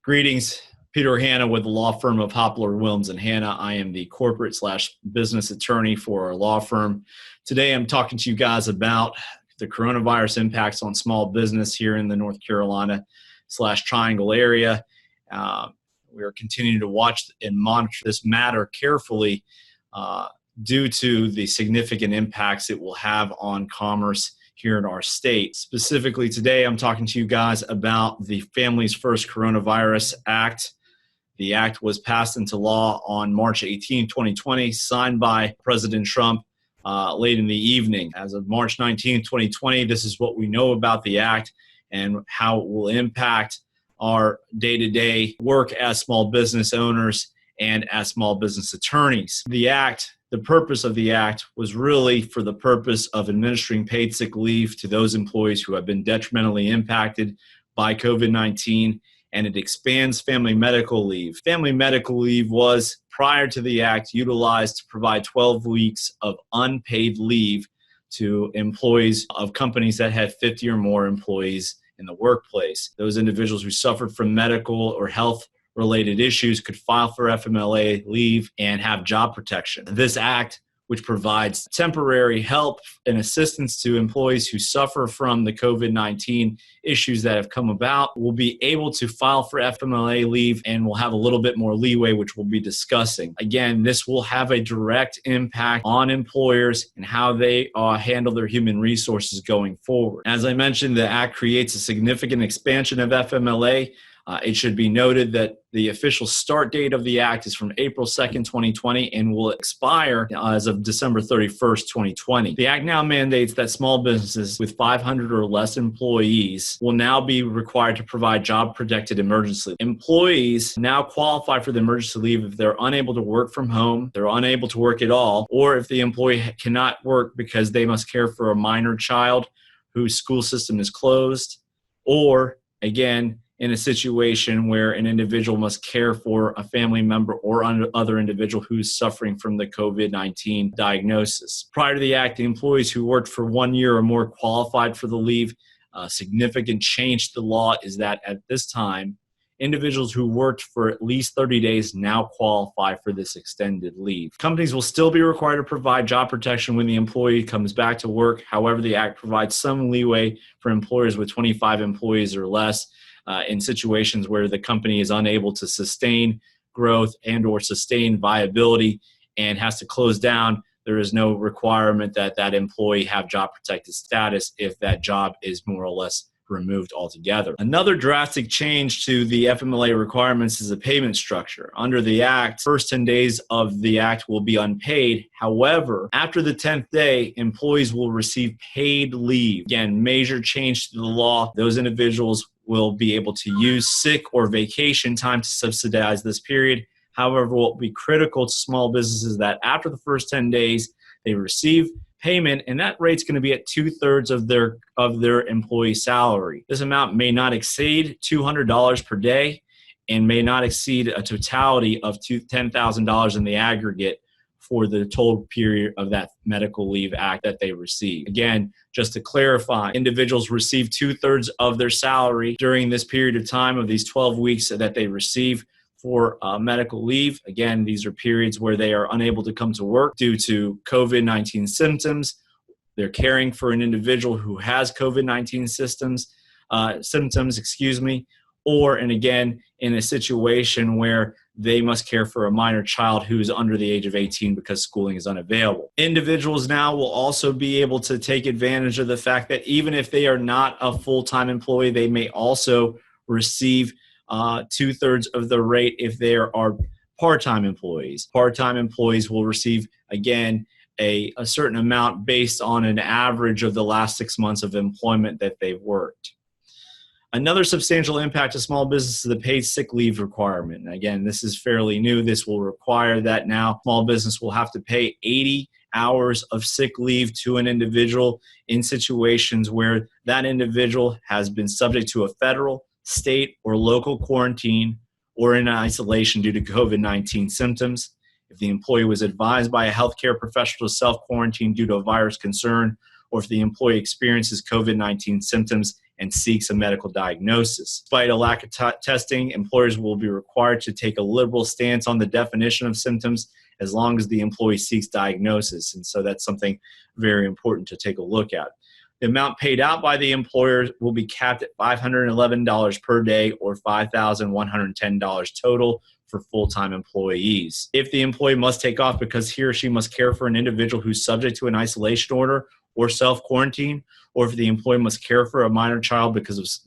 Greetings, Peter Hanna with the law firm of Hopler, Wilms & Hanna. I am the corporate/business attorney for our law firm. Today I'm talking to you guys about the coronavirus impacts on small business here in the North Carolina/Triangle area. We are continuing to watch and monitor this matter carefully due to the significant impacts it will have on commerce here in our state. Specifically today, I'm talking to you guys about the Families First Coronavirus Act. The act was passed into law on March 18, 2020, signed by President Trump late in the evening. As of March 19, 2020, this is what we know about the act and how it will impact our day-to-day work as small business owners and as small business attorneys. The purpose of the act was really for the purpose of administering paid sick leave to those employees who have been detrimentally impacted by COVID-19, and it expands family medical leave. Family medical leave was, prior to the act, utilized to provide 12 weeks of unpaid leave to employees of companies that had 50 or more employees in the workplace. Those individuals who suffered from medical or health-related issues could file for FMLA leave and have job protection. This act, which provides temporary help and assistance to employees who suffer from the COVID-19 issues that have come about, will be able to file for FMLA leave and will have a little bit more leeway, which we'll be discussing. Again, this will have a direct impact on employers and how they handle their human resources going forward. As I mentioned, the act creates a significant expansion of FMLA. It should be noted that the official start date of the act is from April 2nd, 2020 and will expire as of December 31st, 2020. The act now mandates that small businesses with 500 or less employees will now be required to provide job-protected emergency leave. Employees now qualify for the emergency leave if they're unable to work from home, they're unable to work at all, or if the employee cannot work because they must care for a minor child whose school system is closed, or, again, in a situation where an individual must care for a family member or other individual who's suffering from the COVID-19 diagnosis. Prior to the act, the employees who worked for 1 year or more qualified for the leave. A significant change to the law is that at this time, individuals who worked for at least 30 days now qualify for this extended leave. Companies will still be required to provide job protection when the employee comes back to work. However, the act provides some leeway for employers with 25 employees or less in situations where the company is unable to sustain growth and or sustain viability and has to close down. There is no requirement that that employee have job protected status if that job is more or less removed altogether. Another drastic change to the FMLA requirements is the payment structure. Under the act, first 10 days of the act will be unpaid. However, after the 10th day, employees will receive paid leave. Again, major change to the law. Those individuals will be able to use sick or vacation time to subsidize this period. However, what will be critical to small businesses is that after the first 10 days, they receive payment, and that rate's going to be at 2/3 of their employee salary. This amount may not exceed $200 per day and may not exceed a totality of $10,000 in the aggregate for the total period of that medical leave act that they receive. Again, just to clarify, individuals receive 2/3 of their salary during this period of time of these 12 weeks that they receive for medical leave. Again, these are periods where they are unable to come to work due to COVID-19 symptoms. They're caring for an individual who has COVID-19 symptoms, or, and again, in a situation where they must care for a minor child who is under the age of 18 because schooling is unavailable. Individuals now will also be able to take advantage of the fact that even if they are not a full-time employee, they may also receive 2/3 of the rate if they are part-time employees. Part-time employees will receive, again, a certain amount based on an average of the last 6 months of employment that they've worked. Another substantial impact to small business is the paid sick leave requirement. And again, this is fairly new. This will require that now small business will have to pay 80 hours of sick leave to an individual in situations where that individual has been subject to a federal, state, or local quarantine or in isolation due to COVID-19 symptoms. If the employee was advised by a healthcare professional to self-quarantine due to a virus concern, or if the employee experiences COVID-19 symptoms and seeks a medical diagnosis. Despite a lack of testing, employers will be required to take a liberal stance on the definition of symptoms as long as the employee seeks diagnosis. And so that's something very important to take a look at. The amount paid out by the employer will be capped at $511 per day or $5,110 total for full-time employees. If the employee must take off because he or she must care for an individual who's subject to an isolation order or self-quarantine, or if the employee must care for a minor child because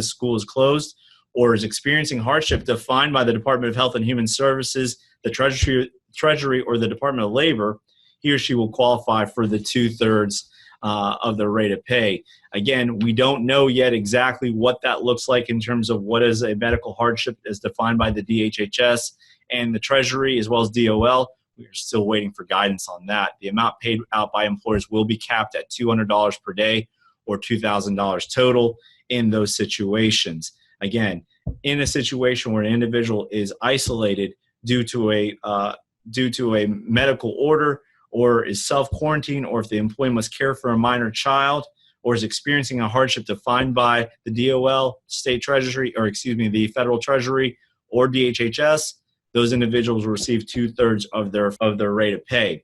school is closed, or is experiencing hardship defined by the Department of Health and Human Services, the Treasury, or the Department of Labor, he or she will qualify for the 2/3 of the rate of pay. Again, we don't know yet exactly what that looks like in terms of what is a medical hardship as defined by the DHHS and the Treasury as well as DOL. We are still waiting for guidance on that. The amount paid out by employers will be capped at $200 per day or $2,000 total in those situations. Again, in a situation where an individual is isolated due to a medical order, or is self-quarantined, or if the employee must care for a minor child, or is experiencing a hardship defined by the DOL, the Federal Treasury, or DHHS, those individuals will receive 2/3 of their rate of pay.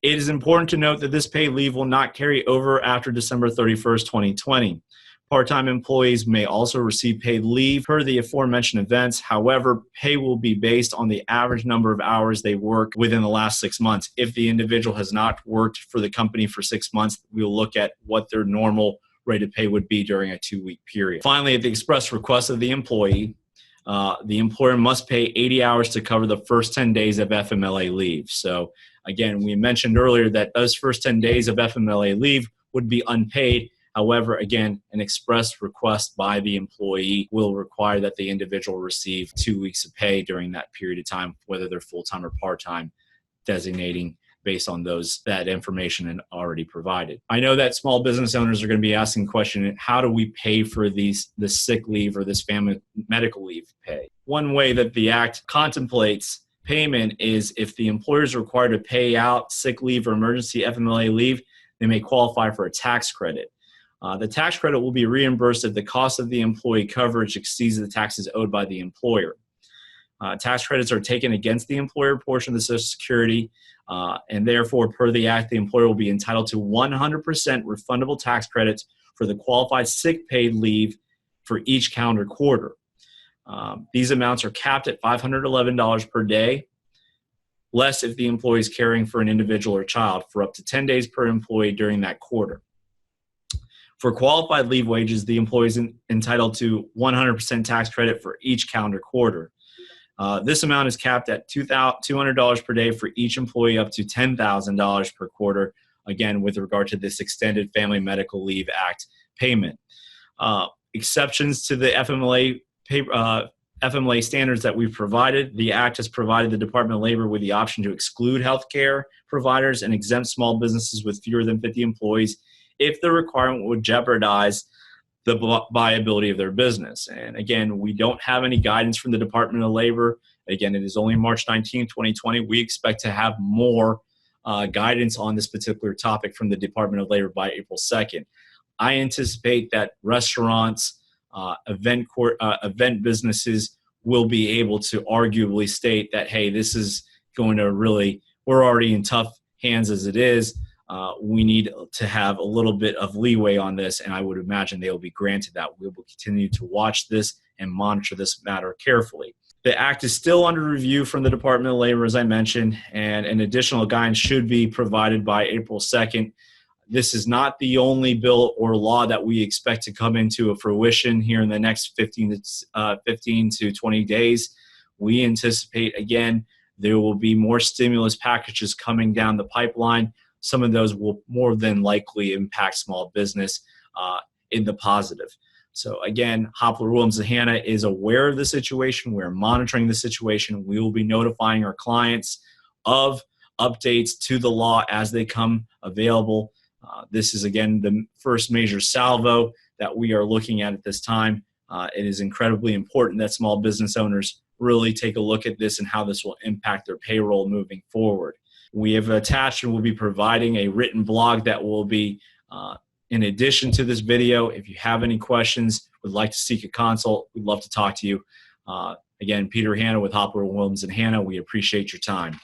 It is important to note that this paid leave will not carry over after December 31st, 2020. Part-time employees may also receive paid leave per the aforementioned events. However, pay will be based on the average number of hours they work within the last 6 months. If the individual has not worked for the company for 6 months, we'll look at what their normal rate of pay would be during a 2-week period. Finally, at the express request of the employee, the employer must pay 80 hours to cover the first 10 days of FMLA leave. So again, we mentioned earlier that those first 10 days of FMLA leave would be unpaid. However, again, an express request by the employee will require that the individual receive 2 weeks of pay during that period of time, whether they're full-time or part-time, designating based on that information already provided. I know that small business owners are going to be asking the question, how do we pay for the sick leave or this family medical leave pay? One way that the Act contemplates payment is if the employer is required to pay out sick leave or emergency FMLA leave, they may qualify for a tax credit. The tax credit will be reimbursed if the cost of the employee coverage exceeds the taxes owed by the employer. Tax credits are taken against the employer portion of the Social Security, and therefore, per the Act, the employer will be entitled to 100% refundable tax credits for the qualified sick paid leave for each calendar quarter. These amounts are capped at $511 per day, less if the employee is caring for an individual or child for up to 10 days per employee during that quarter. For qualified leave wages, the employee is entitled to 100% tax credit for each calendar quarter. This amount is capped at $200 per day for each employee up to $10,000 per quarter, again, with regard to this Extended Family Medical Leave Act payment. Exceptions to the FMLA standards that we've provided. The Act has provided the Department of Labor with the option to exclude healthcare providers and exempt small businesses with fewer than 50 employees if the requirement would jeopardize the viability of their business. And again, we don't have any guidance from the Department of Labor. Again, it is only March 19, 2020. We expect to have more guidance on this particular topic from the Department of Labor by April 2nd. I anticipate that restaurants, event businesses will be able to arguably state that, hey, this is going to we're already in tough hands as it is. We need to have a little bit of leeway on this, and I would imagine they will be granted that. We will continue to watch this and monitor this matter carefully. The Act is still under review from the Department of Labor, as I mentioned, and an additional guidance should be provided by April 2nd. This is not the only bill or law that we expect to come into fruition here in the next 15 to 20 days. We anticipate, again, there will be more stimulus packages coming down the pipeline. Some of those will more than likely impact small business in the positive. So again, Hopler Williams and Hanna is aware of the situation. We're monitoring the situation. We will be notifying our clients of updates to the law as they come available. This is, again, the first major salvo that we are looking at this time. It is incredibly important that small business owners really take a look at this and how this will impact their payroll moving forward. We have attached and will be providing a written blog that will be In addition to this video, if you have any questions, would like to seek a consult, we'd love to talk to you. Again, Peter Hanna with Hopler, Williams & Hanna. We appreciate your time.